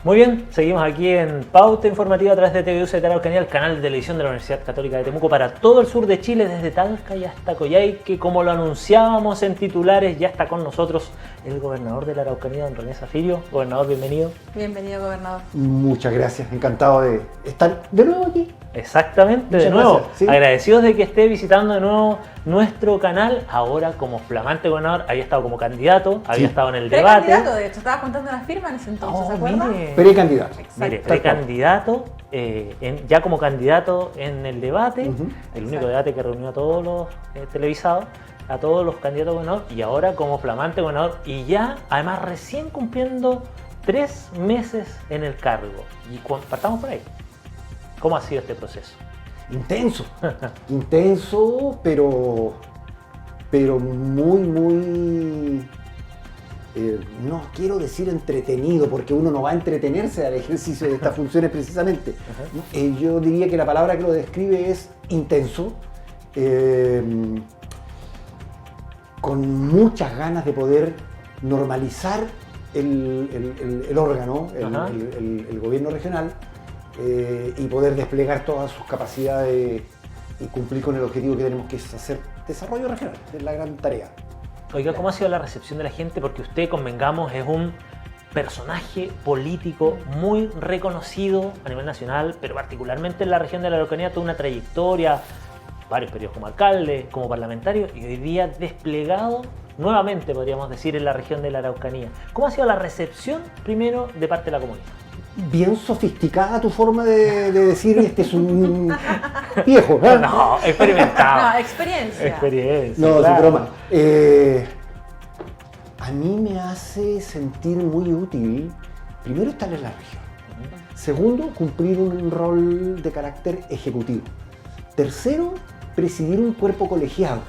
Muy bien, seguimos aquí en Pauta Informativa a través de TVUC de Araucanía, el canal de televisión de la Universidad Católica de Temuco para todo el sur de Chile, desde Talca y hasta Coyhaique. Como lo anunciábamos en titulares, ya está con nosotros el gobernador de la Araucanía, don René Zaffirio. Gobernador, bienvenido. Bienvenido, gobernador. Muchas gracias, encantado de estar de nuevo aquí. Exactamente, Muchas de nuevo. gracias, ¿sí? Agradecidos de que esté visitando de nuevo nuestro canal, ahora como flamante gobernador. Había estado como candidato, había estado en el debate. Precandidato, de hecho, estaba contando las firmas en ese entonces, ¿se acuerda? Precandidato. Mire, Exacto. precandidato, ya como candidato en el debate, el único Exacto. debate que reunió a todos los televisados, a todos los candidatos a gobernador, y ahora como flamante gobernador, y ya además recién cumpliendo 3 meses en el cargo. Y partamos por ahí. ¿Cómo ha sido este proceso? Intenso, intenso, pero muy, no quiero decir entretenido, porque uno no va a entretenerse al ejercicio de estas funciones precisamente. Yo diría que la palabra que lo describe es intenso, con muchas ganas de poder normalizar el órgano, el gobierno regional, y poder desplegar todas sus capacidades y cumplir con el objetivo que tenemos, que es hacer desarrollo regional, es la gran tarea. Oiga, ¿cómo ha sido la recepción de la gente? Porque usted, convengamos, es un personaje político muy reconocido a nivel nacional, pero particularmente en la región de la Araucanía, toda una trayectoria, varios periodos como alcalde, como parlamentario, y hoy día desplegado nuevamente, podríamos decir, en la región de la Araucanía. ¿Cómo ha sido la recepción, primero, de parte de la comunidad? Bien sofisticada tu forma de decir, este es un viejo, ¿eh? No, experimentado. No, experiencia. Experiencia. No, claro. es broma. A mí me hace sentir muy útil, primero, estar en la región. Segundo, cumplir un rol de carácter ejecutivo. Tercero, presidir un cuerpo colegiado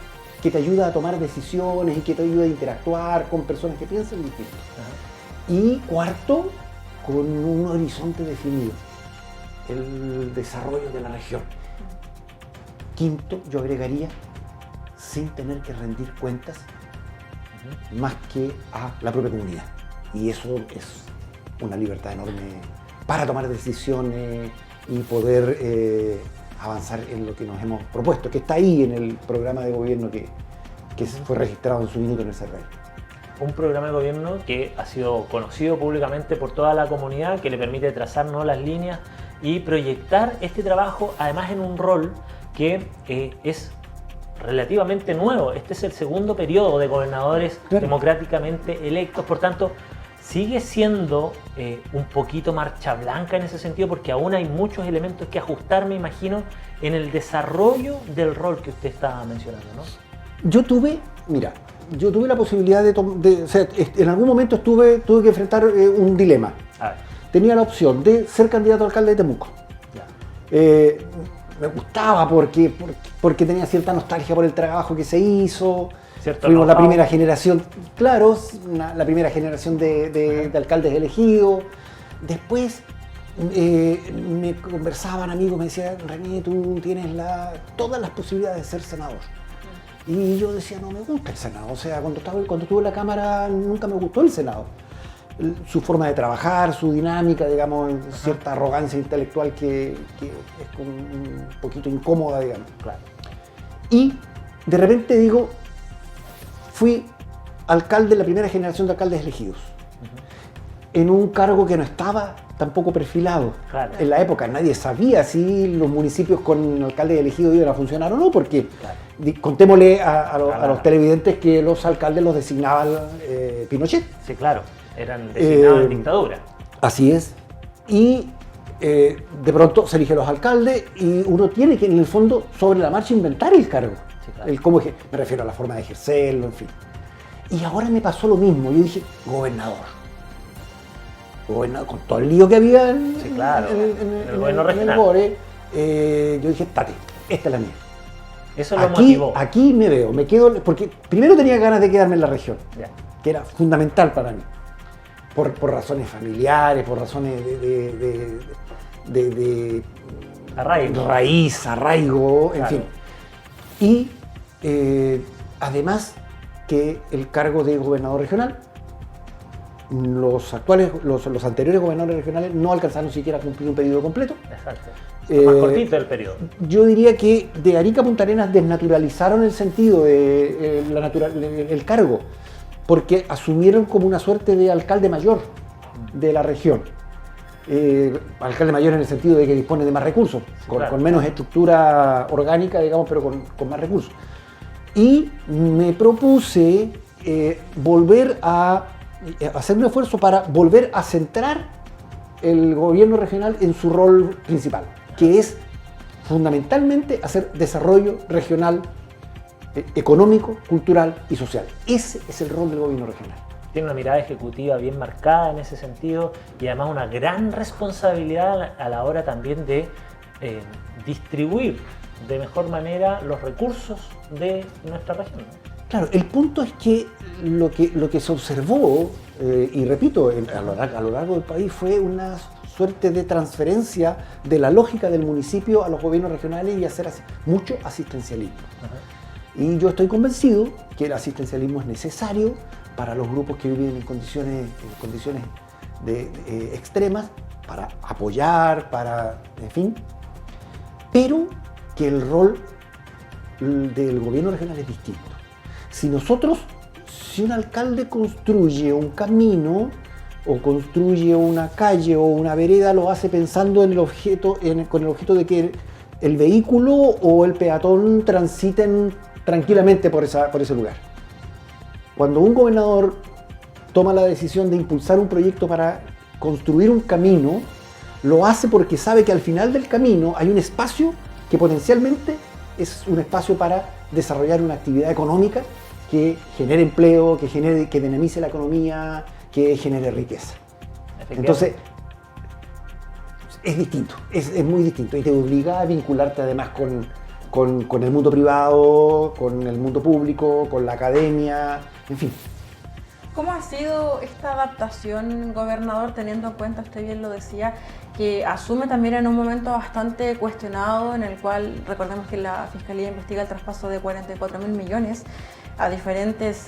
que te ayuda a tomar decisiones y que te ayuda a interactuar con personas que piensan distinto. Y cuarto, con un horizonte definido, el desarrollo de la región. Quinto, yo agregaría, sin tener que rendir cuentas más que a la propia comunidad. Y eso es una libertad enorme para tomar decisiones y poder avanzar en lo que nos hemos propuesto, que está ahí en el programa de gobierno que fue registrado en su minuto en el CERVEL. Un programa de gobierno que ha sido conocido públicamente por toda la comunidad, que le permite trazarnos las líneas y proyectar este trabajo, además en un rol que es relativamente nuevo. Este es el segundo periodo de gobernadores democráticamente electos, por tanto, sigue siendo un poquito marcha blanca en ese sentido, porque aún hay muchos elementos que ajustar, me imagino, en el desarrollo del rol que usted estaba mencionando, ¿no? Yo tuve la posibilidad o sea, en algún momento tuve que enfrentar un dilema. A ver, Tenía la opción de ser candidato a alcalde de Temuco. ya. Me gustaba porque tenía cierta nostalgia por el trabajo que se hizo. Cierto, Fuimos la know-how. primera generación, claro, la primera generación de alcaldes elegidos. Después me conversaban amigos, me decían, René, tú tienes todas las posibilidades de ser senador. Y yo decía, no me gusta el Senado. O sea, cuando estuve en la Cámara nunca me gustó el Senado. Su forma de trabajar, su dinámica, digamos, cierta arrogancia intelectual que es como un poquito incómoda, digamos. Claro. Y de repente digo, fui alcalde de la primera generación de alcaldes elegidos, en un cargo que no estaba tampoco perfilado. Claro. En la época nadie sabía si los municipios con alcaldes elegidos iban a funcionar o no, porque contémosle a los televidentes que los alcaldes los designaba Pinochet. Sí, claro. Eran designados en dictadura. Así es. Y de pronto se eligen los alcaldes y uno tiene que, en el fondo, sobre la marcha inventar el cargo. Sí, claro. Me refiero a la forma de ejercerlo, en fin. Y ahora me pasó lo mismo. Yo dije, gobernador, con todo el lío que había en el gobierno regional. GORE, yo dije, tate, esta es la mía. Eso lo motivó. Aquí me quedo, porque primero tenía ganas de quedarme en la región, Ya. que era fundamental para mí, por razones familiares, por razones de raíz, arraigo, en Claro. fin. Y además que el cargo de gobernador regional los anteriores gobernadores regionales no alcanzaron siquiera a cumplir un periodo completo. Exacto. Más cortito el periodo. Yo diría que de Arica a Punta Arenas desnaturalizaron el sentido de el cargo, porque asumieron como una suerte de alcalde mayor de la región. Alcalde mayor en el sentido de que dispone de más recursos, con menos estructura orgánica, digamos, pero con más recursos. Y me propuse volver a hacer un esfuerzo para volver a centrar el gobierno regional en su rol principal, que es fundamentalmente hacer desarrollo regional, económico, cultural y social. Ese es el rol del gobierno regional. Tiene una mirada ejecutiva bien marcada en ese sentido y además una gran responsabilidad a la hora también de distribuir de mejor manera los recursos de nuestra región. Claro, el punto es que lo que se observó, y repito, a lo largo del país fue una suerte de transferencia de la lógica del municipio a los gobiernos regionales y hacer mucho asistencialismo. Y yo estoy convencido que el asistencialismo es necesario para los grupos que viven en condiciones extremas, para apoyar, en fin, pero que el rol del gobierno regional es distinto. Si un alcalde construye un camino o construye una calle o una vereda, lo hace pensando en con el objeto de que el vehículo o el peatón transiten tranquilamente por ese lugar. Cuando un gobernador toma la decisión de impulsar un proyecto para construir un camino, lo hace porque sabe que al final del camino hay un espacio que potencialmente es un espacio para desarrollar una actividad económica que genere empleo, que dinamice la economía, que genere riqueza. Entonces, es distinto, es muy distinto y te obliga a vincularte además con el mundo privado, con el mundo público, con la academia, en fin. ¿Cómo ha sido esta adaptación, gobernador, teniendo en cuenta, usted bien lo decía, que asume también en un momento bastante cuestionado en el cual, recordemos que la Fiscalía investiga el traspaso de 44.000 millones a diferentes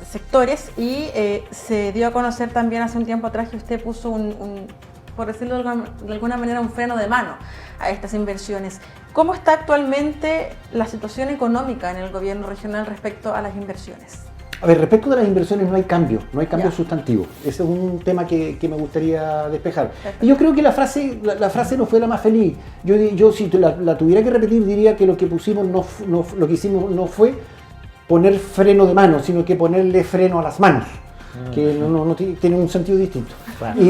sectores y se dio a conocer también hace un tiempo atrás que usted puso por decirlo de alguna manera, un freno de mano a estas inversiones. ¿Cómo está actualmente la situación económica en el gobierno regional respecto a las inversiones? A ver, respecto de las inversiones no hay cambio sustantivo. Ese es un tema que me gustaría despejar. Perfecto. Y yo creo que la frase no fue la más feliz. Yo si la tuviera que repetir, diría que lo que pusimos lo que hicimos no fue poner freno de mano, sino que ponerle freno a las manos, que no tiene un sentido distinto. Claro.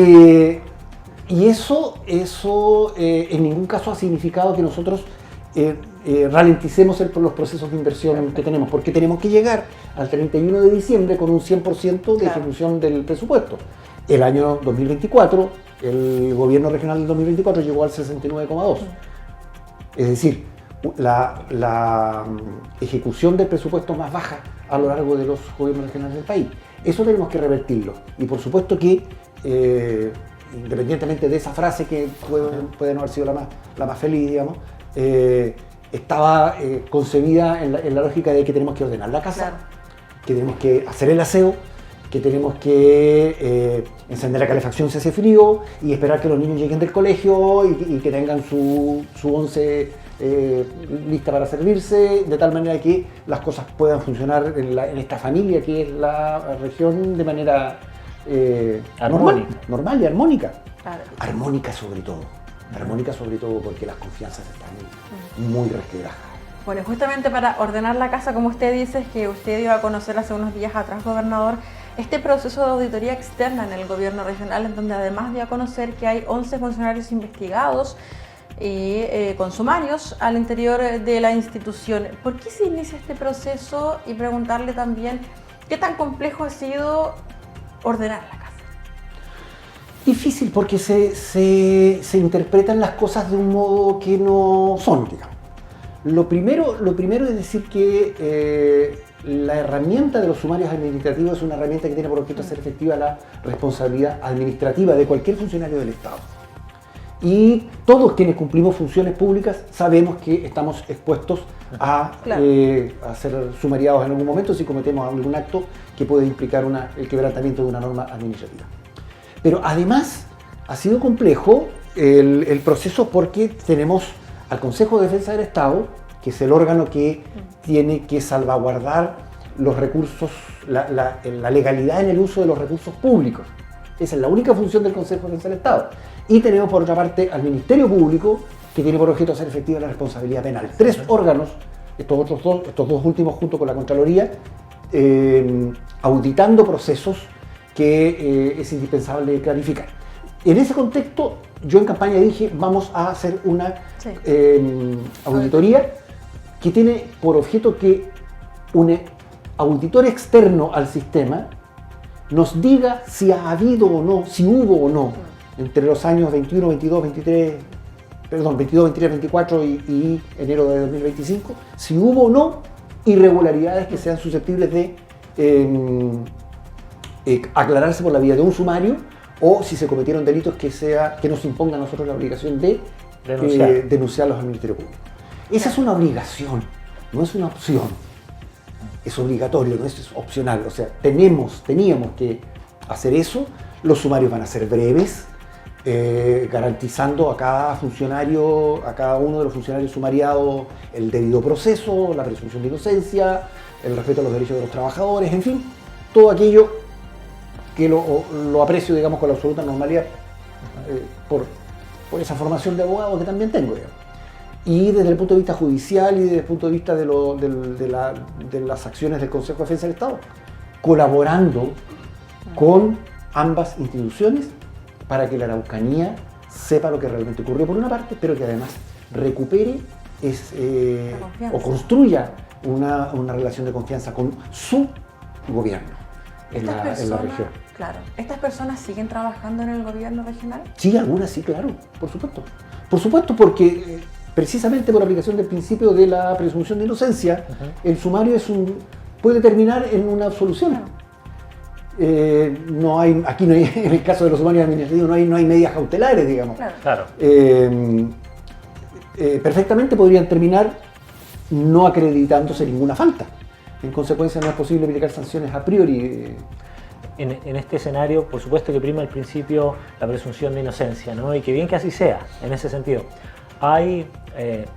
Y eso en ningún caso ha significado que nosotros ralenticemos los procesos de inversión que tenemos, porque tenemos que llegar al 31 de diciembre con un 100% de ejecución del presupuesto. El año 2024, el gobierno regional del 2024 llegó al 69,2%. Es decir, la ejecución del presupuesto más baja a lo largo de los gobiernos regionales del país. Eso tenemos que revertirlo. Y por supuesto que, independientemente de esa frase que puede no haber sido la más feliz, digamos, estaba concebida en la lógica de que tenemos que ordenar la casa, que tenemos que hacer el aseo, que tenemos que encender la calefacción si hace frío y esperar que los niños lleguen del colegio y que tengan su once lista para servirse, de tal manera que las cosas puedan funcionar en esta familia que es la región de manera normal y armónica. Claro. Armónica sobre todo porque las confianzas están muy resquebrajadas. Bueno, justamente para ordenar la casa, como usted dice, que usted dio a conocer hace unos días atrás, gobernador, este proceso de auditoría externa en el gobierno regional, en donde además dio a conocer que hay 11 funcionarios investigados y con sumarios al interior de la institución. ¿Por qué se inicia este proceso? Y preguntarle también qué tan complejo ha sido ordenar la casa. Difícil porque se interpretan las cosas de un modo que no son, digamos. Lo primero es decir que la herramienta de los sumarios administrativos es una herramienta que tiene por objeto hacer efectiva la responsabilidad administrativa de cualquier funcionario del Estado. y todos quienes cumplimos funciones públicas sabemos que estamos expuestos a, Claro. a ser sumariados en algún momento si cometemos algún acto que puede implicar el quebrantamiento de una norma administrativa. Pero además ha sido complejo el proceso porque tenemos al Consejo de Defensa del Estado, que es el órgano que tiene que salvaguardar los recursos, la legalidad en el uso de los recursos públicos. Esa es la única función del Consejo de Defensa del Estado. Y tenemos por otra parte al Ministerio Público, que tiene por objeto hacer efectiva la responsabilidad penal. Tres órganos, estos dos últimos junto con la Contraloría, auditando procesos que es indispensable clarificar. En ese contexto, yo en campaña dije, vamos a hacer una auditoría que tiene por objeto que un auditor externo al sistema nos diga si ha habido o no, si hubo o no, entre los años 21, 22, 23, 24 y enero de 2025, si hubo o no irregularidades que sean susceptibles de aclararse por la vía de un sumario, o si se cometieron delitos que nos imponga a nosotros la obligación de denunciarlos al Ministerio Público. Esa es una obligación, no es una opción. Es obligatorio, no es opcional. O sea, teníamos que hacer eso. Los sumarios van a ser breves, garantizando a cada funcionario, a cada uno de los funcionarios sumariados el debido proceso, la presunción de inocencia, el respeto a los derechos de los trabajadores, en fin, todo aquello que lo aprecio, digamos, con la absoluta normalidad por esa formación de abogado que también tengo, digamos. Y desde el punto de vista judicial y desde el punto de vista de las acciones del Consejo de Defensa del Estado, colaborando con ambas instituciones para que la Araucanía sepa lo que realmente ocurrió por una parte, pero que además recupere o construya una relación de confianza con su gobierno en la región. Claro. ¿Estas personas siguen trabajando en el gobierno regional? Sí, algunas sí, claro, por supuesto. Por supuesto, porque precisamente por aplicación del principio de la presunción de inocencia, el sumario puede terminar en una absolución. Aquí no hay, en el caso de los sumarios administrativos, no hay medidas cautelares, digamos. Claro. Perfectamente podrían terminar no acreditándose ninguna falta. En consecuencia, no es posible aplicar sanciones a priori. En este escenario, por supuesto que prima el principio la presunción de inocencia, ¿no? Y que bien que así sea, en ese sentido. Hay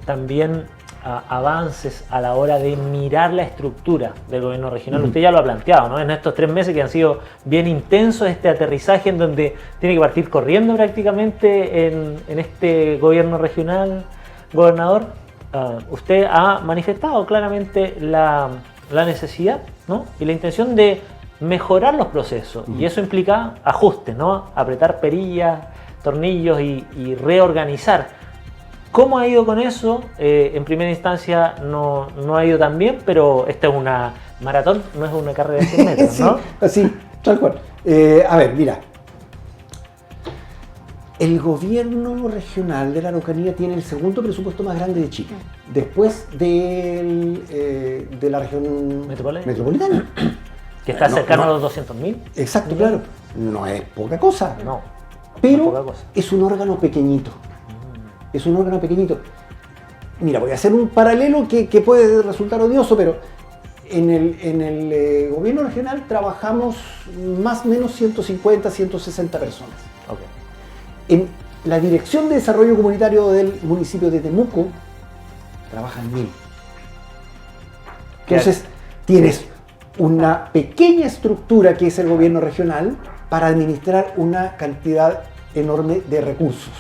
también avances a la hora de mirar la estructura del gobierno regional. Usted ya lo ha planteado, ¿no? En estos 3 meses que han sido bien intensos, este aterrizaje en donde tiene que partir corriendo prácticamente en este gobierno regional, gobernador, usted ha manifestado claramente la necesidad, ¿no? Y la intención de mejorar los procesos. Y eso implica ajustes, ¿no? Apretar perillas, tornillos y reorganizar. ¿Cómo ha ido con eso? En primera instancia no ha ido tan bien, pero esta es una maratón, no es una carrera de 100 metros, ¿no? Sí, tal cual. A ver, mira. El gobierno regional de la Araucanía tiene el segundo presupuesto más grande de Chile, después de la región metropolitana. Que está cercano a los 200.000. Exacto, claro. No es poca cosa. No. Pero poca cosa. Es un órgano pequeñito. Es un órgano pequeñito. Mira, voy a hacer un paralelo que puede resultar odioso, pero en el gobierno regional trabajamos más o menos 150, 160 personas. Okay. En la Dirección de Desarrollo Comunitario del municipio de Temuco trabajan 1000. Entonces, tienes una pequeña estructura que es el gobierno regional para administrar una cantidad enorme de recursos.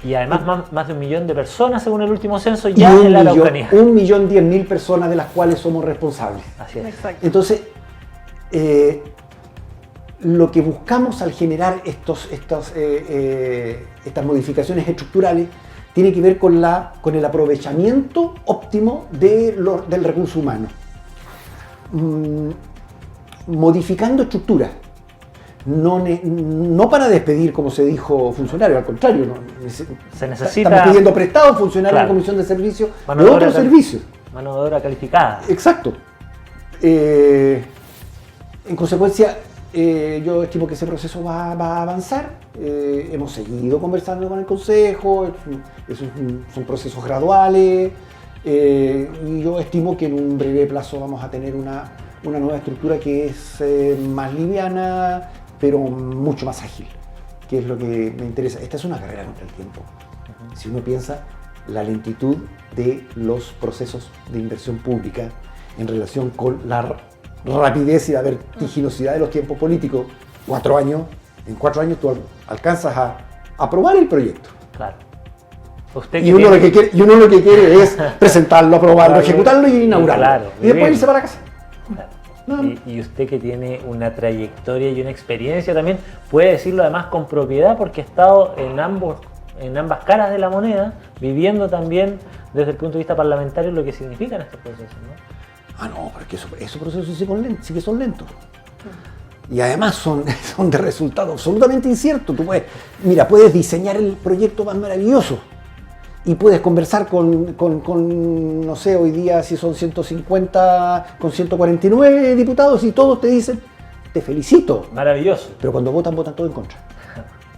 Y además más de 1 millón de personas, según el último censo, ya en la Araucanía. 1.010.000 personas de las cuales somos responsables. Así es. Exacto. Entonces, lo que buscamos al generar estas modificaciones estructurales tiene que ver con el aprovechamiento óptimo del recurso humano. Modificando estructuras. No para despedir, como se dijo, funcionarios, al contrario, se necesita. Estamos pidiendo prestados funcionarios de comisión de servicios de otros servicios. Mano de obra calificada. Exacto. En consecuencia, yo estimo que ese proceso va a avanzar. Hemos seguido conversando con el Consejo, son procesos graduales, y yo estimo que en un breve plazo vamos a tener una nueva estructura que es más liviana, pero mucho más ágil, que es lo que me interesa. Esta es una carrera contra el tiempo. Si uno piensa la lentitud de los procesos de inversión pública en relación con la rapidez y la vertiginosidad de los tiempos políticos, 4 años, en 4 años tú alcanzas a aprobar el proyecto. Claro. Y uno lo que quiere es presentarlo, aprobarlo, ejecutarlo y inaugurarlo. Claro, y después irse para casa. Claro. Y usted que tiene una trayectoria y una experiencia también, puede decirlo además con propiedad porque ha estado en ambas caras de la moneda, viviendo también desde el punto de vista parlamentario lo que significan estos procesos, ¿no? No, porque esos procesos sí que son lentos. Y además son de resultado absolutamente incierto. Tú puedes diseñar el proyecto más maravilloso y puedes conversar con, no sé, hoy día si son 150, con 149 diputados y todos te dicen, te felicito. Maravilloso. Pero cuando votan todo en contra.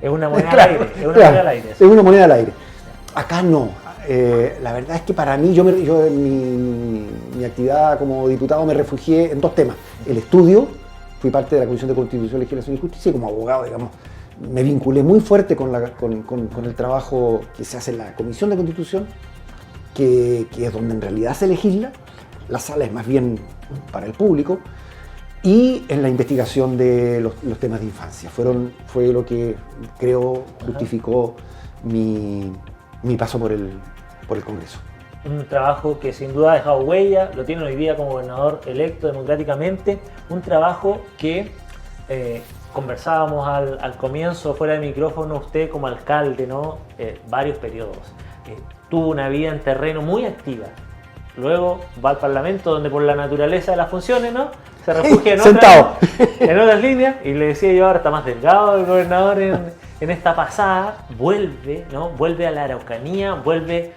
Es una moneda al aire. Es una moneda al aire. Es una moneda al aire. Acá no. La verdad es que para mí, yo en mi actividad como diputado me refugié en 2 temas. El estudio, fui parte de la Comisión de Constitución, Legislación y Justicia, y como abogado, digamos, me vinculé muy fuerte con el trabajo que se hace en la Comisión de Constitución, que es donde en realidad se legisla. La sala es más bien para el público. Y en la investigación de los temas de infancia. Fue lo que creo justificó mi paso por el Congreso. Un trabajo que sin duda ha dejado huella, lo tiene hoy día como gobernador electo democráticamente, un trabajo que conversábamos al comienzo, fuera de micrófono, usted como alcalde, ¿no? Varios periodos. Tuvo una vida en terreno muy activa. Luego va al Parlamento, donde por la naturaleza de las funciones, ¿no? Se refugia en otras líneas, y le decía yo, ahora está más delgado el gobernador en esta pasada, vuelve a la Araucanía, vuelve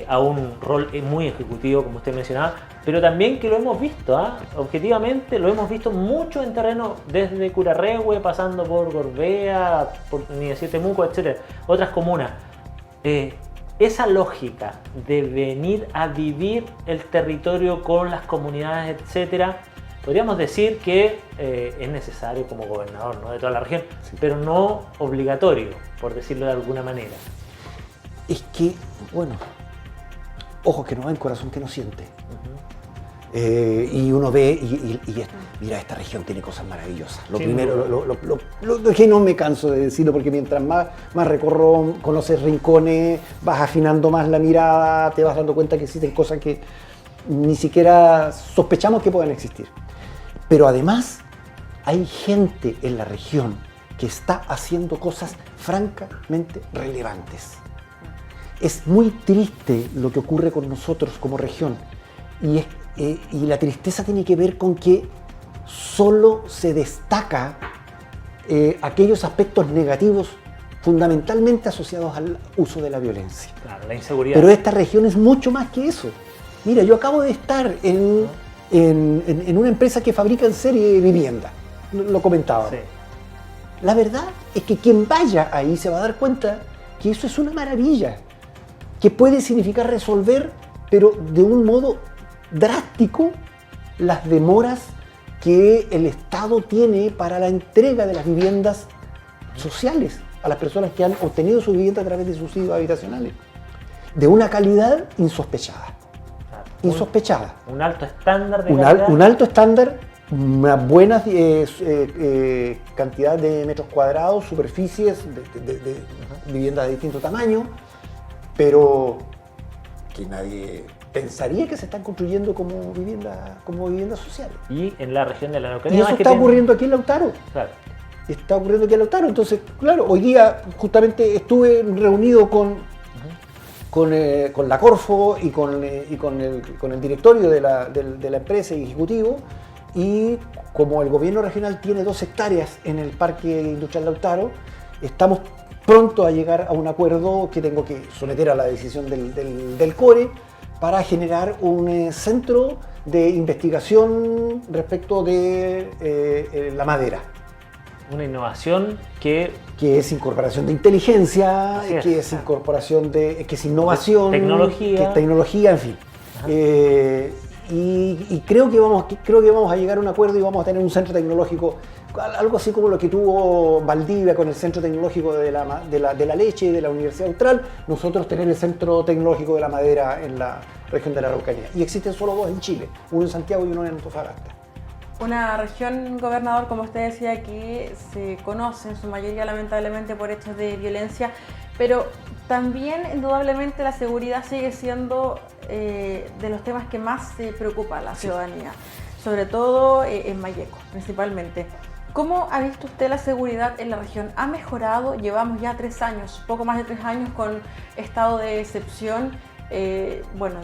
a un rol muy ejecutivo, como usted mencionaba, pero también que lo hemos visto, objetivamente lo hemos visto mucho en terreno, desde Curarrehue, pasando por Gorbea, por Universidad de Temuco, etc., otras comunas. Esa lógica de venir a vivir el territorio con las comunidades, etcétera, podríamos decir que es necesario como gobernador, ¿no?, de toda la región, sí, pero no obligatorio, por decirlo de alguna manera. Es que, bueno, ojos que no ven, corazón que no siente. Y uno ve y mira, esta región tiene cosas maravillosas. Lo primero, lo que no me canso de decirlo, porque mientras más recorro, conoces rincones, vas afinando más la mirada, te vas dando cuenta que existen cosas que ni siquiera sospechamos que puedan existir. Pero además hay gente en la región que está haciendo cosas francamente relevantes. Es muy triste lo que ocurre con nosotros como región, y la tristeza tiene que ver con que solo se destaca aquellos aspectos negativos fundamentalmente asociados al uso de la violencia. Claro, la inseguridad. Pero esta región es mucho más que eso. Mira, yo acabo de estar en una empresa que fabrica en serie vivienda, lo comentaba. Sí. La verdad es que quien vaya ahí se va a dar cuenta que eso es una maravilla, que puede significar resolver, pero de un modo drástico, las demoras que el Estado tiene para la entrega de las viviendas sociales a las personas que han obtenido su vivienda a través de subsidios habitacionales, de una calidad insospechada. Un alto estándar de calidad. Un alto estándar, una buena cantidad de metros cuadrados, superficies de viviendas de distinto tamaño, pero que nadie pensaría que se están construyendo como viviendas sociales. Y en la región de la Araucanía. Y eso está ocurriendo aquí en Lautaro. Claro. Está ocurriendo aquí en Lautaro. Entonces, claro, hoy día justamente estuve reunido con la Corfo y con el directorio de la empresa y ejecutivo, y como el gobierno regional tiene 2 hectáreas en el Parque Industrial Lautaro, estamos pronto a llegar a un acuerdo que tengo que someter a la decisión del CORE para generar un centro de investigación respecto de la madera. Una innovación que es incorporación de inteligencia, Así es, que es incorporación de, que es innovación, Tecnología. que es tecnología, en fin. Y creo que vamos a llegar a un acuerdo y vamos a tener un centro tecnológico, algo así como lo que tuvo Valdivia con el centro tecnológico de la leche y de la Universidad Austral, nosotros tener el centro tecnológico de la madera en la región de la Araucanía. Y existen solo dos en Chile, uno en Santiago y uno en Antofagasta. Una región, gobernador, como usted decía, que se conoce en su mayoría lamentablemente por hechos de violencia, pero también indudablemente la seguridad sigue siendo de los temas que más se preocupa a la ciudadanía, sobre todo en Malleco principalmente. ¿Cómo ha visto usted la seguridad en la región? ¿Ha mejorado? Llevamos ya 3 años, poco más de 3 años con estado de excepción. Bueno,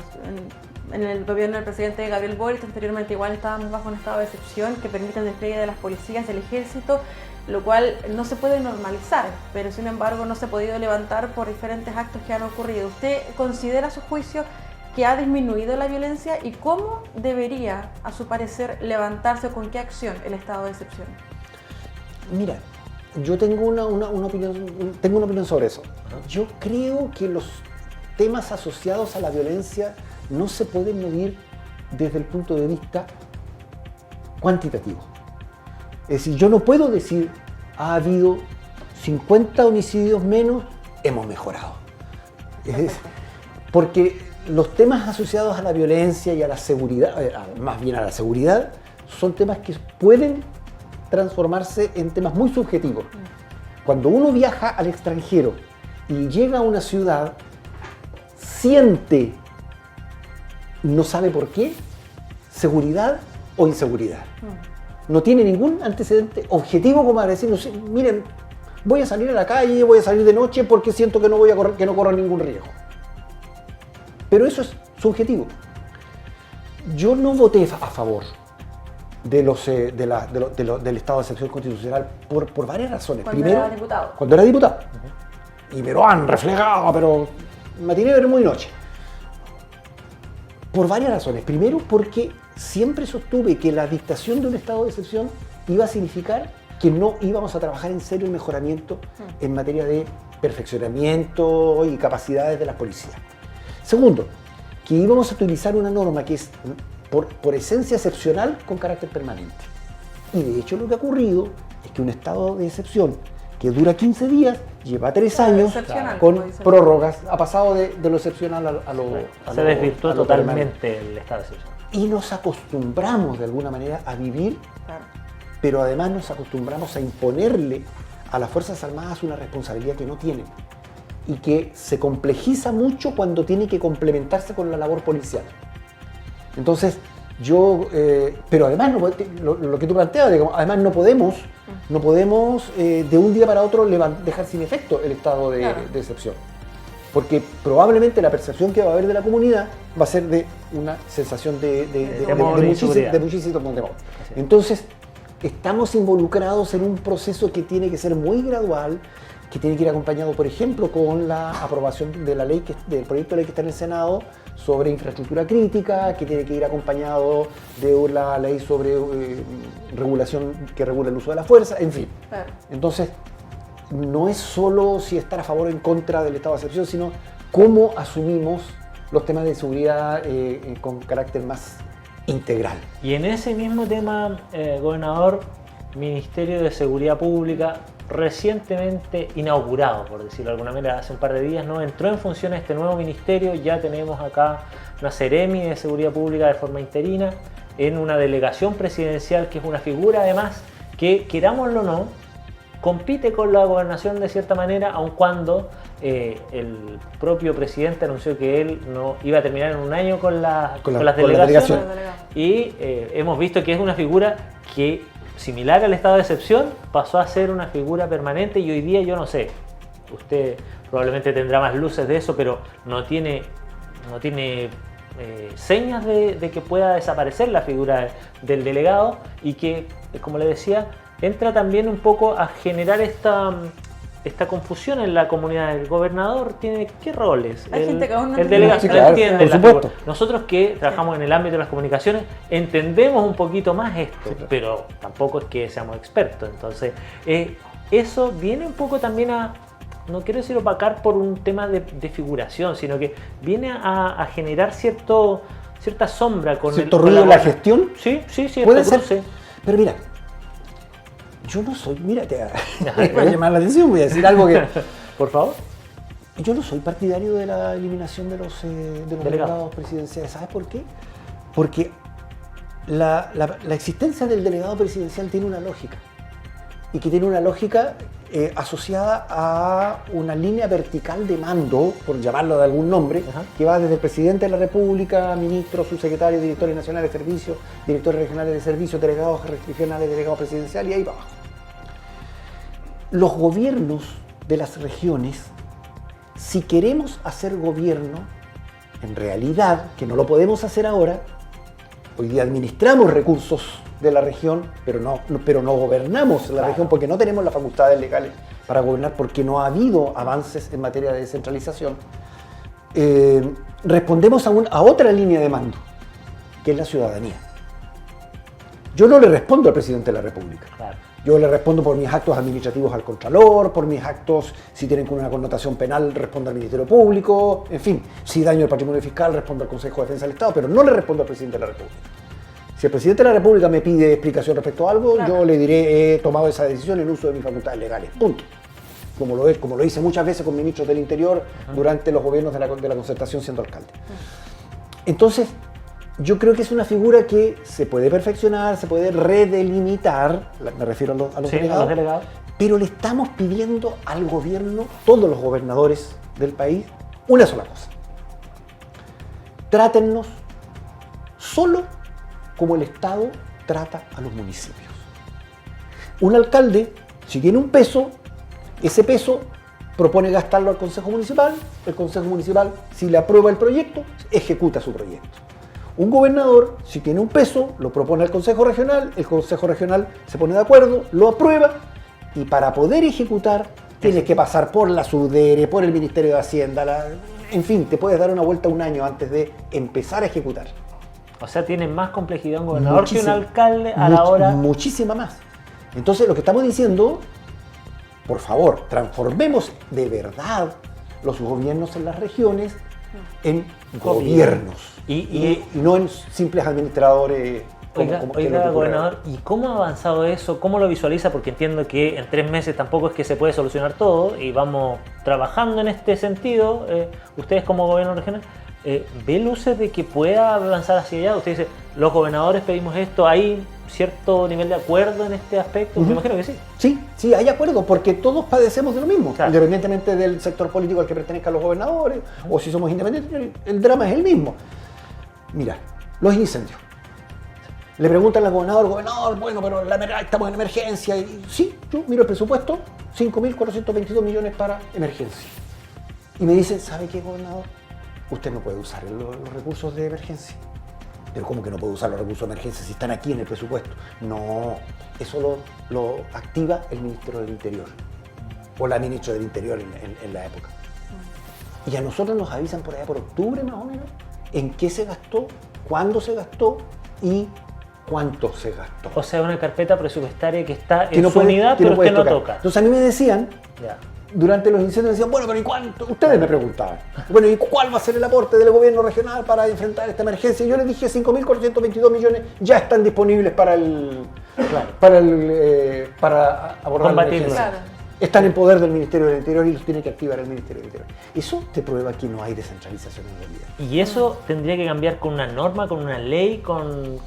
en el gobierno del presidente Gabriel Boric, anteriormente igual estábamos bajo un estado de excepción que permite el despliegue de las policías, del ejército, lo cual no se puede normalizar, pero sin embargo no se ha podido levantar por diferentes actos que han ocurrido. ¿Usted considera a su juicio que ha disminuido la violencia y cómo debería, a su parecer, levantarse, con qué acción el estado de excepción? Mira, yo tengo una opinión sobre eso. Yo creo que los temas asociados a la violencia no se pueden medir desde el punto de vista cuantitativo. Es decir, yo no puedo decir, ha habido 50 homicidios menos, hemos mejorado. Porque los temas asociados a la violencia y a la seguridad, más bien a la seguridad, son temas que pueden transformarse en temas muy subjetivos. Cuando uno viaja al extranjero y llega a una ciudad, siente, no sabe por qué, seguridad o inseguridad. No tiene ningún antecedente objetivo como para decir, miren, voy a salir a la calle, voy a salir de noche porque siento que no corro ningún riesgo. Pero eso es subjetivo. Yo no voté a favor del estado de excepción constitucional por varias razones. Cuando era diputado. Cuando era diputado. Y me lo han reflejado, pero matiné, pero muy noche. Por varias razones. Primero, porque siempre sostuve que la dictación de un estado de excepción iba a significar que no íbamos a trabajar en serio el mejoramiento en materia de perfeccionamiento y capacidades de las policías. Segundo, que íbamos a utilizar una norma que es por esencia excepcional con carácter permanente. Y de hecho lo que ha ocurrido es que un estado de excepción que dura 15 días, lleva 3 años con prórrogas, ha pasado de lo excepcional a lo se desvirtuó totalmente permanente. el estado de excepción. Y nos acostumbramos de alguna manera a vivir, pero además nos acostumbramos a imponerle a las Fuerzas Armadas una responsabilidad que no tienen y que se complejiza mucho cuando tiene que complementarse con la labor policial. Entonces, pero además lo que tú planteas, digamos, además no podemos de un día para otro dejar sin efecto el estado de excepción. Porque probablemente la percepción que va a haber de la comunidad va a ser de una sensación de muchísimo temor. Entonces, estamos involucrados en un proceso que tiene que ser muy gradual, que tiene que ir acompañado, por ejemplo, con la aprobación de la ley, del proyecto de ley que está en el Senado sobre infraestructura crítica, que tiene que ir acompañado de la ley sobre regulación que regula el uso de la fuerza, en fin. Entonces, no es solo si estar a favor o en contra del estado de excepción, sino cómo asumimos los temas de seguridad con carácter más integral. Y en ese mismo tema, gobernador, Ministerio de Seguridad Pública, recientemente inaugurado, por decirlo de alguna manera, hace un par de días, ¿no? Entró en función este nuevo ministerio. Ya tenemos acá una Seremi de Seguridad Pública de forma interina, en una delegación presidencial, que es una figura además que, querámoslo o no, compite con la gobernación de cierta manera, aun cuando el propio presidente anunció que él no iba a terminar en un año con las delegaciones. Y hemos visto que es una figura que, similar al estado de excepción, pasó a ser una figura permanente, y hoy día yo no sé, usted probablemente tendrá más luces de eso, pero no tiene señas de que pueda desaparecer la figura del delegado, y que, como le decía, entra también un poco a generar esta esta confusión en la comunidad. ¿El gobernador tiene qué roles? Hay gente que aún no el entiende. delegado Sí, no claro, entiende por la supuesto. figura. Nosotros que trabajamos en el ámbito de las comunicaciones entendemos un poquito más esto, Sí, claro. pero tampoco es que seamos expertos. Entonces, eso viene un poco también a, no quiero decir opacar por un tema de figuración, sino que viene a generar cierta sombra con ¿Cierto con ruido en la gestión? Sí, Puede esto ser. cruce. Pero mira, yo no soy, mira, te va a llamar la atención, voy a decir algo que... Por favor. Yo no soy partidario de la eliminación de los delegados presidenciales. ¿Sabes por qué? Porque la existencia del delegado presidencial tiene una lógica. Y que tiene una lógica asociada a una línea vertical de mando, por llamarlo de algún nombre, Ajá. que va desde el presidente de la República, ministros, subsecretarios, directores nacionales de servicios, directores regionales de servicios, delegados regionales, delegados presidenciales, y ahí va abajo. Los gobiernos de las regiones, si queremos hacer gobierno, en realidad, que no lo podemos hacer ahora, hoy día administramos recursos de la región, pero no gobernamos la región porque no tenemos las facultades legales para gobernar, porque no ha habido avances en materia de descentralización. Respondemos a otra línea de mando, que es la ciudadanía. Yo no le respondo al presidente de la República. Claro. Yo le respondo por mis actos administrativos al Contralor, por mis actos, si tienen una connotación penal, respondo al Ministerio Público, en fin, si daño el patrimonio fiscal, respondo al Consejo de Defensa del Estado, pero no le respondo al presidente de la República. Si el presidente de la República me pide explicación respecto a algo, Claro. yo le diré, he tomado esa decisión en uso de mis facultades legales, punto. Como lo hice muchas veces con ministros del Interior durante los gobiernos de la Concertación siendo alcalde. Entonces, yo creo que es una figura que se puede perfeccionar, se puede redelimitar, me refiero a los Sí, delegados, a los delegados. pero le estamos pidiendo al gobierno, todos los gobernadores del país, una sola cosa. Trátennos solo como el Estado trata a los municipios. Un alcalde, si tiene un peso, ese peso propone gastarlo al Consejo Municipal, el Consejo Municipal, si le aprueba el proyecto, ejecuta su proyecto. Un gobernador, si tiene un peso, lo propone al Consejo Regional, el Consejo Regional se pone de acuerdo, lo aprueba, y para poder ejecutar tienes que pasar por la SUDERE, por el Ministerio de Hacienda, en fin, te puedes dar una vuelta un año antes de empezar a ejecutar. O sea, tiene más complejidad un gobernador que un Muchísima. alcalde a la hora. Muchísima más. Entonces, lo que estamos diciendo, por favor, transformemos de verdad los gobiernos en las regiones en gobiernos y no en simples administradores. Oiga, que es lo que ocurre gobernador, ¿y cómo ha avanzado eso? ¿Cómo lo visualiza? Porque entiendo que en 3 meses tampoco es que se puede solucionar todo y vamos trabajando en este sentido. Ustedes como gobierno regional, ¿ve luces de que pueda avanzar hacia allá? Usted dice, los gobernadores pedimos esto, ¿hay cierto nivel de acuerdo en este aspecto? Me imagino que sí. Sí, hay acuerdo, porque todos padecemos de lo mismo, Claro. independientemente del sector político al que pertenezcan los gobernadores, o si somos independientes, el drama es el mismo. Mira, los incendios. Le preguntan al gobernador, bueno, pero estamos en emergencia. Y sí, yo miro el presupuesto, 5.422 millones para emergencia. Y me dicen, ¿sabe qué, gobernador? Usted no puede usar los recursos de emergencia. Pero ¿cómo que no puede usar los recursos de emergencia si están aquí en el presupuesto? No, eso lo activa el Ministerio del Interior o la Ministra del Interior en la época. Y a nosotros nos avisan por allá por octubre más o menos en qué se gastó, cuándo se gastó y cuánto se gastó. O sea, una carpeta presupuestaria que está Que en no su puede- unidad, que pero puede usted no tocar. toca. Entonces a mí me decían, Ya. durante los incendios, decían, bueno, pero ¿y cuánto? Ustedes me preguntaban. Bueno, ¿y cuál va a ser el aporte del gobierno regional para enfrentar esta emergencia? Y yo les dije, 5.422 millones ya están disponibles para abordar la Combatirlo. emergencia. Claro. Están en poder del Ministerio del Interior y los tiene que activar el Ministerio del Interior. Eso te prueba que no hay descentralización en realidad. Y eso tendría que cambiar con una norma, con una ley, con...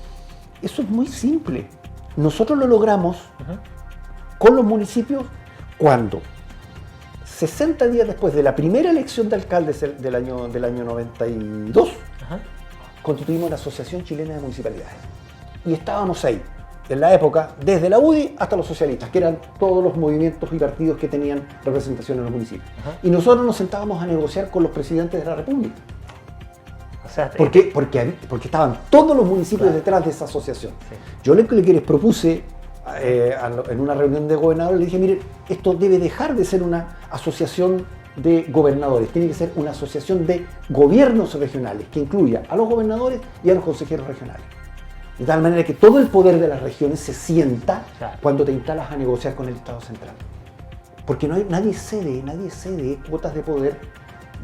Eso es muy simple. Nosotros lo logramos con los municipios cuando 60 días después de la primera elección de alcaldes del año 92, Ajá. constituimos la Asociación Chilena de Municipalidades. Y estábamos ahí, en la época, desde la UDI hasta los socialistas, que eran todos los movimientos y partidos que tenían representación en los municipios. Ajá. Y nosotros nos sentábamos a negociar con los presidentes de la República. O sea, ¿Por qué? Porque estaban todos los municipios Claro. detrás de esa asociación. Sí. Yo lo que les propuse en una reunión de gobernadores, le dije, mire, esto debe dejar de ser una asociación de gobernadores, tiene que ser una asociación de gobiernos regionales, que incluya a los gobernadores y a los consejeros regionales. De tal manera que todo el poder de las regiones se sienta cuando te instalas a negociar con el Estado central. Porque nadie cede cuotas de poder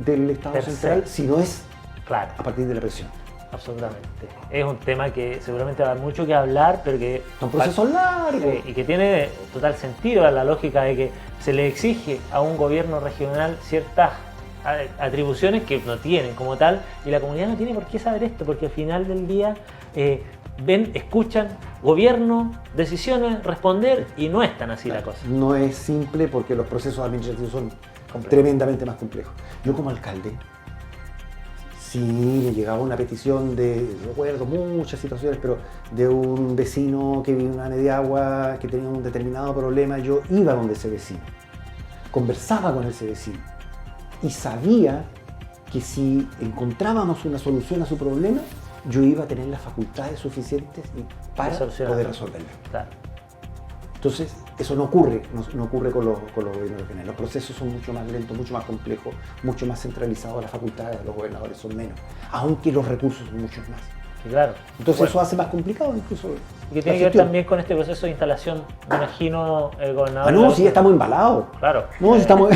del Estado central si no es a partir de la presión. Absolutamente. Es un tema que seguramente va a dar mucho que hablar, pero que... Son procesos largos. Y que tiene total sentido la lógica de que se le exige a un gobierno regional ciertas atribuciones que no tienen como tal, y la comunidad no tiene por qué saber esto, porque al final del día ven, escuchan, gobierno, decisiones, responder, y no es tan así la cosa. No es simple porque los procesos administrativos son tremendamente más complejos. Yo como alcalde, sí, me llegaba una petición recuerdo muchas situaciones, pero de un vecino que vivía en una media agua, que tenía un determinado problema, yo iba donde ese vecino, conversaba con ese vecino y sabía que si encontrábamos una solución a su problema, yo iba a tener las facultades suficientes para poder resolverlo. Claro. Entonces, eso no ocurre con los gobiernos regionales. Los procesos son mucho más lentos, mucho más complejos, mucho más centralizados. Las facultades de los gobernadores son menos, aunque los recursos son muchos más. Sí, claro. Entonces eso hace más complicado incluso. Y que tiene que ver también con este proceso de instalación, me imagino, el gobernador. No, sí, estamos embalados. Claro. No, estamos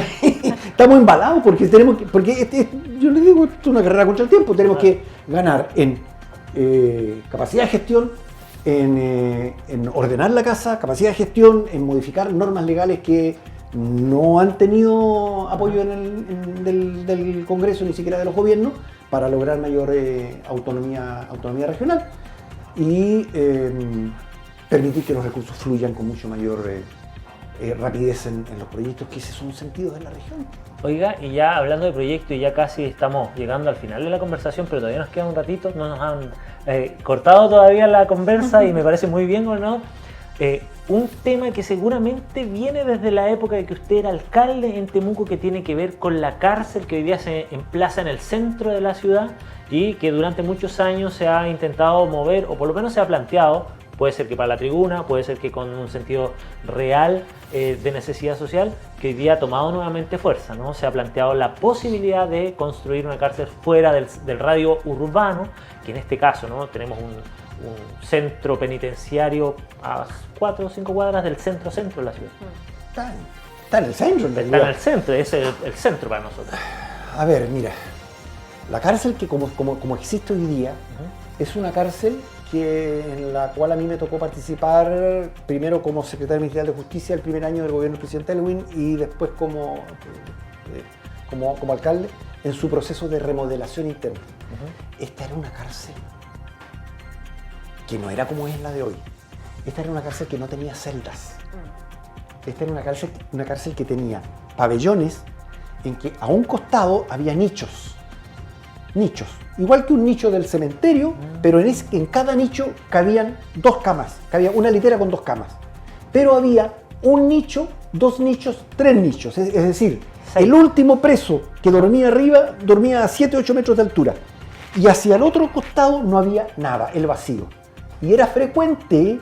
embalados porque yo les digo, esto es una carrera contra el tiempo. Tenemos que ganar en capacidad de gestión, en ordenar la casa, capacidad de gestión, en modificar normas legales que no han tenido apoyo del Congreso ni siquiera de los gobiernos para lograr mayor autonomía regional y permitir que los recursos fluyan con mucho mayor rapidez en los proyectos que son sentidos de la región. Oiga, y ya hablando de proyectos, y ya casi estamos llegando al final de la conversación, pero todavía nos queda un ratito, no nos han cortado todavía la conversa y me parece muy bien, ¿no? Un tema que seguramente viene desde la época de que usted era alcalde en Temuco, que tiene que ver con la cárcel que hoy día se emplaza en el centro de la ciudad y que durante muchos años se ha intentado mover, o por lo menos se ha planteado, puede ser que para la tribuna, puede ser que con un sentido real de necesidad social, que hoy día ha tomado nuevamente fuerza, ¿no? Se ha planteado la posibilidad de construir una cárcel fuera del radio urbano, que en este caso, ¿no? Tenemos un centro penitenciario a 4 o 5 cuadras del centro de la ciudad. Está en el centro, en realidad. Está en el centro, es el centro para nosotros. A ver, mira, la cárcel que como existe hoy día, es una cárcel en la cual a mí me tocó participar primero como secretario ministerial de Justicia el primer año del gobierno del presidente Elwin y después como alcalde en su proceso de remodelación interna. Esta era una cárcel que no era como es la de hoy. Esta era una cárcel que no tenía celdas. Esta era una cárcel que tenía pabellones en que a un costado había nichos, igual que un nicho del cementerio, pero en cada nicho cabían 2 camas, cabía una litera con 2 camas, pero había un nicho, 2 nichos, 3 nichos, es decir, el último preso que dormía arriba dormía a 7-8 metros de altura y hacia el otro costado no había nada, el vacío, y era frecuente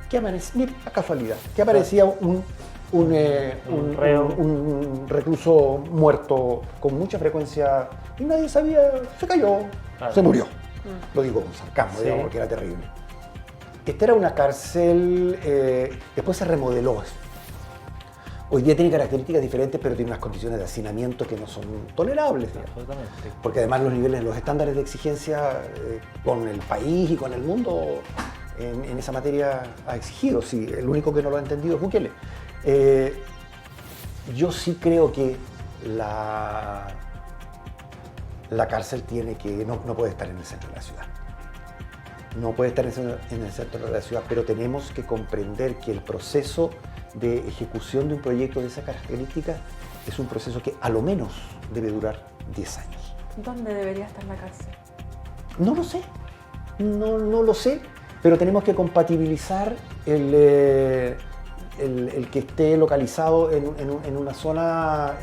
que aparecía un recluso muerto con mucha frecuencia y nadie sabía, se cayó, se murió. Lo digo con sarcasmo, digamos, porque era terrible. Esta era una cárcel, después se remodeló. Hoy día tiene características diferentes, pero tiene unas condiciones de hacinamiento que no son tolerables. Porque además los estándares de exigencia con el país y con el mundo en esa materia ha exigido. Sí, el único que no lo ha entendido es Bukele. Yo sí creo que la cárcel no puede estar en el centro de la ciudad. No puede estar en el centro de la ciudad, pero tenemos que comprender que el proceso de ejecución de un proyecto de esas características es un proceso que a lo menos debe durar 10 años. ¿Dónde debería estar la cárcel? No lo sé, no lo sé, pero tenemos que compatibilizar el que esté localizado en una zona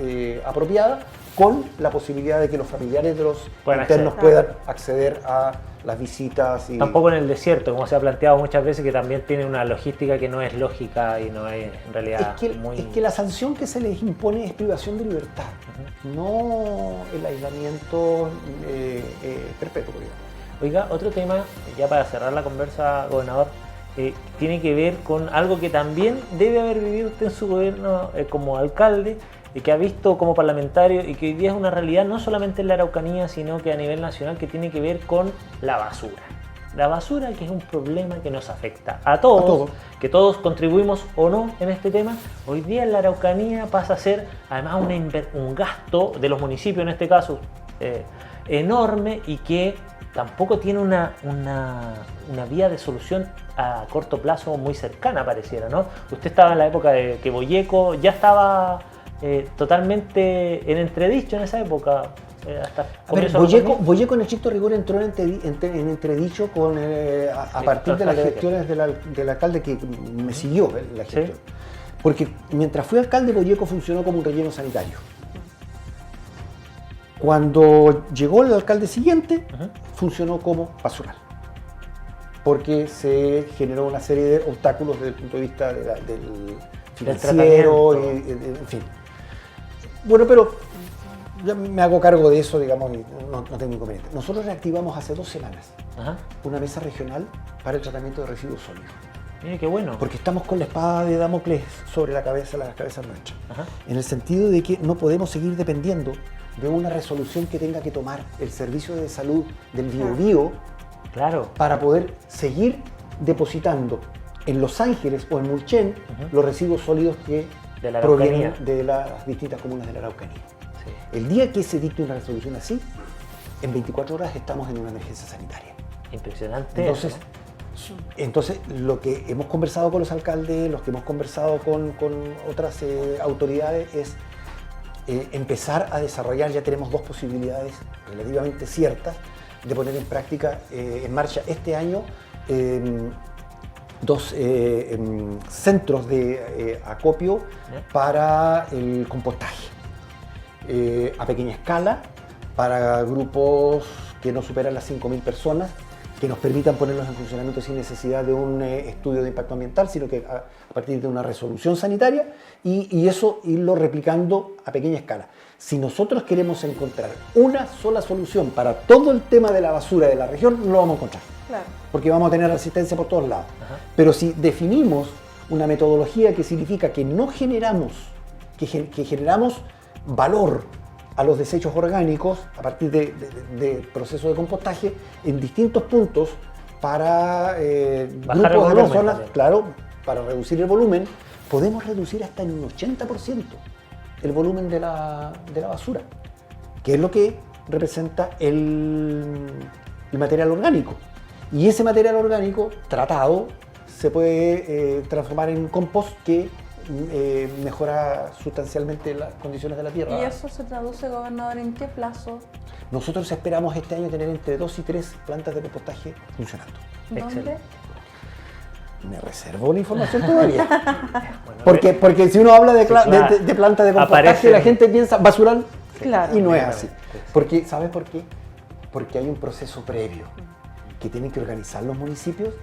apropiada con la posibilidad de que los familiares de los internos puedan acceder a las visitas. Tampoco en el desierto, como se ha planteado muchas veces, que también tiene una logística que no es lógica y no es en realidad es que la sanción que se les impone es privación de libertad, no el aislamiento perpetuo. Oiga, otro tema, ya para cerrar la conversa, gobernador, tiene que ver con algo que también debe haber vivido usted en su gobierno como alcalde, y que ha visto como parlamentario, y que hoy día es una realidad no solamente en la Araucanía, sino que a nivel nacional, que tiene que ver con la basura. La basura, que es un problema que nos afecta a todos, que todos contribuimos o no en este tema. Hoy día en la Araucanía pasa a ser además un gasto de los municipios, en este caso, enorme, y que tampoco tiene una vía de solución a corto plazo muy cercana, pareciera, ¿no? Usted estaba en la época de que Boyeco ya estaba totalmente en entredicho en esa época. Boyeco en estricto rigor entró en entredicho a partir de las gestiones del alcalde que me siguió la gestión. ¿Sí? Porque mientras fui alcalde, Boyeco funcionó como un relleno sanitario. Cuando llegó el alcalde siguiente, funcionó como basural. Porque se generó una serie de obstáculos desde el punto de vista del financiero, en fin. Bueno, pero ya me hago cargo de eso, digamos, y no tengo inconveniente. Nosotros reactivamos hace 2 semanas una mesa regional para el tratamiento de residuos sólidos. Mire, qué bueno. Porque estamos con la espada de Damocles sobre las cabezas nuestras. En el sentido de que no podemos seguir dependiendo de una resolución que tenga que tomar el Servicio de Salud del Biobío para poder seguir depositando en Los Ángeles o en Mulchen los residuos sólidos que provienen de las distintas comunas de la Araucanía. Sí. El día que se dicte una resolución así, en 24 horas estamos en una emergencia sanitaria. Impresionante. Entonces, lo que hemos conversado con los alcaldes, los que hemos conversado con otras autoridades es empezar a desarrollar. Ya tenemos 2 posibilidades relativamente ciertas de poner en marcha este año 2 centros de acopio para el compostaje a pequeña escala, para grupos que no superan las 5.000 personas, que nos permitan ponerlos en funcionamiento sin necesidad de un estudio de impacto ambiental, sino que a partir de una resolución sanitaria, y eso irlo replicando a pequeña escala. Si nosotros queremos encontrar una sola solución para todo el tema de la basura de la región, no lo vamos a encontrar. Claro. Porque vamos a tener resistencia por todos lados. Pero si definimos una metodología que significa que no generamos, que generamos valor a los desechos orgánicos a partir de procesos de compostaje en distintos puntos para grupos de personas, claro, para reducir el volumen, podemos reducir hasta en un 80% el volumen de la basura, que es lo que representa el material orgánico. Y ese material orgánico tratado se puede transformar en compost que mejora sustancialmente las condiciones de la tierra. ¿Y eso se traduce, gobernador, en qué plazo? Nosotros esperamos este año tener entre 2 y 3 plantas de compostaje funcionando. ¿Dónde? Me reservo la información todavía. porque si uno habla de plantas de compostaje, la gente piensa basural, y no es así. Porque, ¿sabes por qué? Porque hay un proceso previo que tienen que organizar los municipios,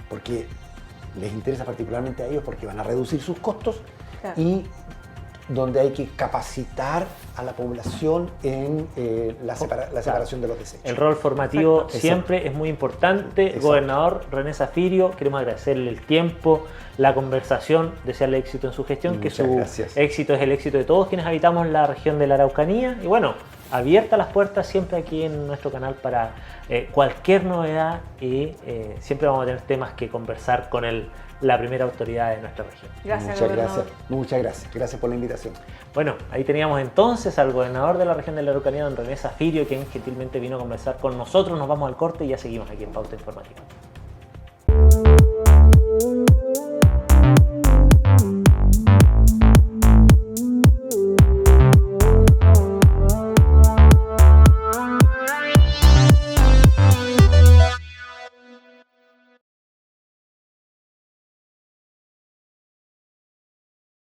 porque les interesa particularmente a ellos, porque van a reducir sus costos, y donde hay que capacitar a la población en la separación de los desechos. El rol formativo siempre es muy importante. Gobernador René Zaffirio, queremos agradecerle el tiempo, la conversación, desearle éxito en su gestión, que su éxito es el éxito de todos quienes habitamos la región de la Araucanía, y bueno, abiertas las puertas siempre aquí en nuestro canal para cualquier novedad, y siempre vamos a tener temas que conversar con la primera autoridad de nuestra región. Muchas gracias. Gracias por la invitación. Bueno, ahí teníamos entonces al gobernador de la región de la Araucanía, don René Zaffirio, quien gentilmente vino a conversar con nosotros. Nos vamos al corte y ya seguimos aquí en Pauta Informativa.